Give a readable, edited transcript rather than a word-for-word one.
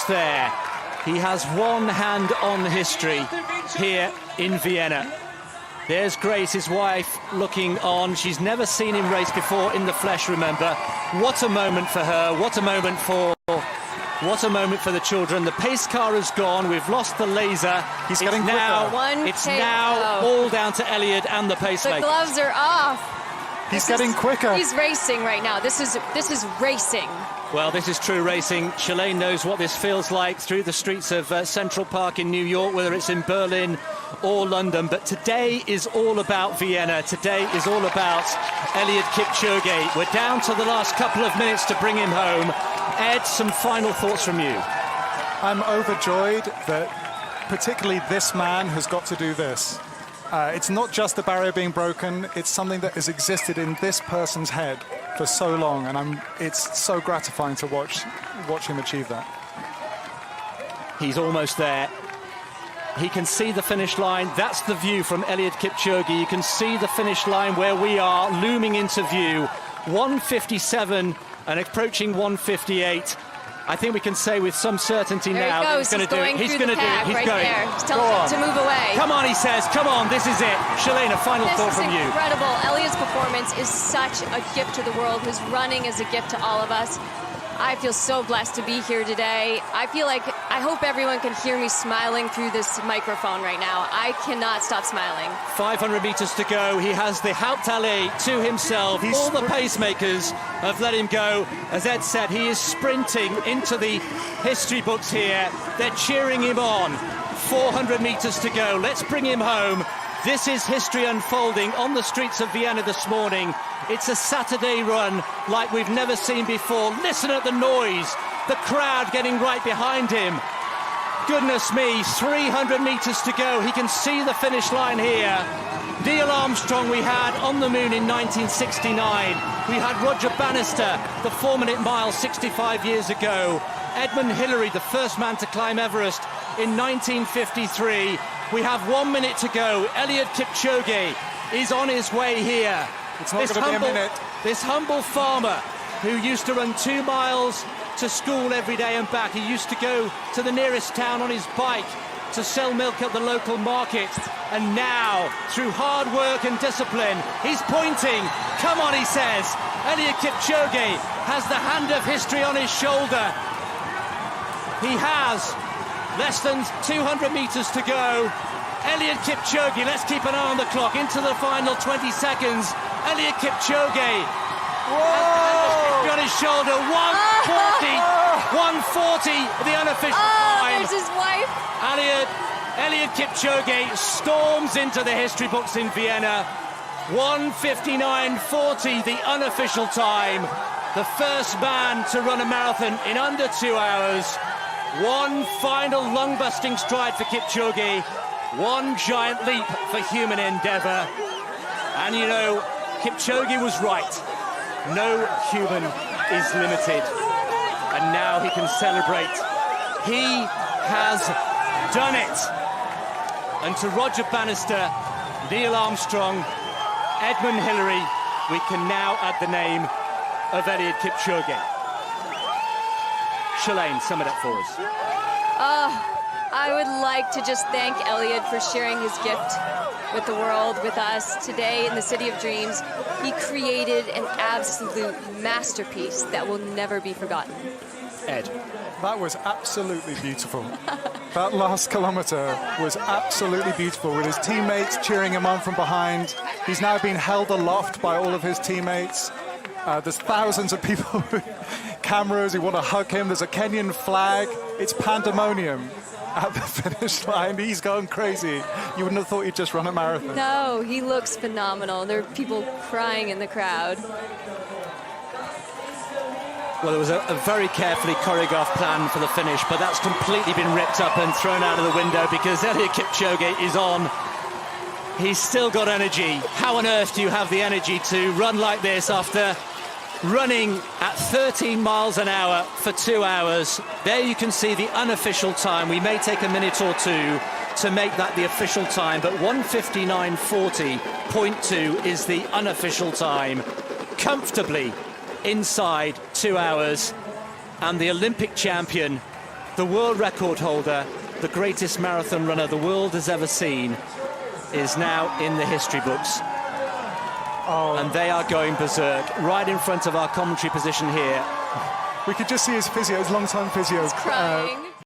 there. He has one hand on history here in Vienna. There's Grace, his wife, looking on. She's never seen him race before in the flesh, remember. What a moment for her, what a moment for the children. The pace car has gone, we've lost the laser. He's getting quicker. It's now all down to Eliud and the pacemakers. The gloves are off. He's getting quicker. He's racing right now. This is racing. Well, this is true racing. Shalane knows what this feels like through the streets of Central Park in New York, whether it's in Berlin or London. But today is all about Vienna. Today is all about Eliud Kipchoge. We're down to the last couple of minutes to bring him home. Ed, some final thoughts from you. I'm overjoyed that particularly this man has got to do this. It's not just the barrier being broken, it's something that has existed in this person's head for so long, and it's so gratifying to watch him achieve that. He's almost there. He can see the finish line. That's the view from Eliud Kipchoge. You can see the finish line where we are looming into view. 1:57 and approaching 1:58. I think we can say with some certainty there now that he's going to do it. He's going to do it. He's going. Just tell him to move away. Come on, he says. Come on, this is it. Shalane, a final thought from you. This is incredible. Eliud's performance is such a gift to the world. His running is a gift to all of us. I feel so blessed to be here today. I hope everyone can hear me smiling through this microphone right now. I cannot stop smiling. 500 meters to go. He has the Hauptallee to himself. All the pacemakers have let him go. As Ed said, he is sprinting into the history books here. They're cheering him on. 400 meters to go. Let's bring him home. This is history unfolding on the streets of Vienna this morning. It's a Saturday run like we've never seen before. Listen at the noise. The crowd getting right behind him. Goodness me, 300 meters to go. He can see the finish line here. Neil Armstrong we had on the moon in 1969. We had Roger Bannister, the 4-minute mile 65 years ago. Edmund Hillary, the first man to climb Everest in 1953. We have 1 minute to go. Eliud Kipchoge is on his way here. It's not going to be a minute. This humble farmer who used to run 2 miles to school every day and back. He used to go to the nearest town on his bike to sell milk at the local market. And now, through hard work and discipline, he's pointing. Come on, he says. Eliud Kipchoge has the hand of history on his shoulder. He has less than 200 meters to go. Eliud Kipchoge, let's keep an eye on the clock, into the final 20 seconds. Eliud Kipchoge on his shoulder. 140, the unofficial time. There's his wife. Eliud Kipchoge storms into the history books in Vienna. 1:59.40, the unofficial time. The first man to run a marathon in under 2 hours. One final lung-busting stride for Kipchoge. One giant leap for human endeavor. And you know, Kipchoge was right. No human is limited. And now he can celebrate. He has done it. And to Roger Bannister, Neil Armstrong, Edmund Hillary, we can now add the name of Eliud Kipchoge. Shalane, sum it up for us. I would like to just thank Eliud for sharing his gift with the world, with us today in the City of Dreams. He created an absolute masterpiece that will never be forgotten. Ed. That was absolutely beautiful. That last kilometer was absolutely beautiful, with his teammates cheering him on from behind. He's now been held aloft by all of his teammates. There's thousands of people with cameras who want to hug him. There's a Kenyan flag. It's pandemonium at the finish line. He's gone crazy. You wouldn't have thought he'd just run a marathon. No, he looks phenomenal. There are people crying in the crowd. Well, there was a very carefully choreographed plan for the finish, but that's completely been ripped up and thrown out of the window because Eliud Kipchoge is on. He's still got energy. How on earth do you have the energy to run like this after running at 13 miles an hour for 2 hours? There you can see the unofficial time. We may take a minute or two to make that the official time, but 1:59.40.2 is the unofficial time. Comfortably inside 2 hours, and the Olympic champion The world record holder, the greatest marathon runner the world has ever seen, is now in the history books. And they are going berserk right in front of our commentary position here. We could just see his physio, his long-time physio. Crying.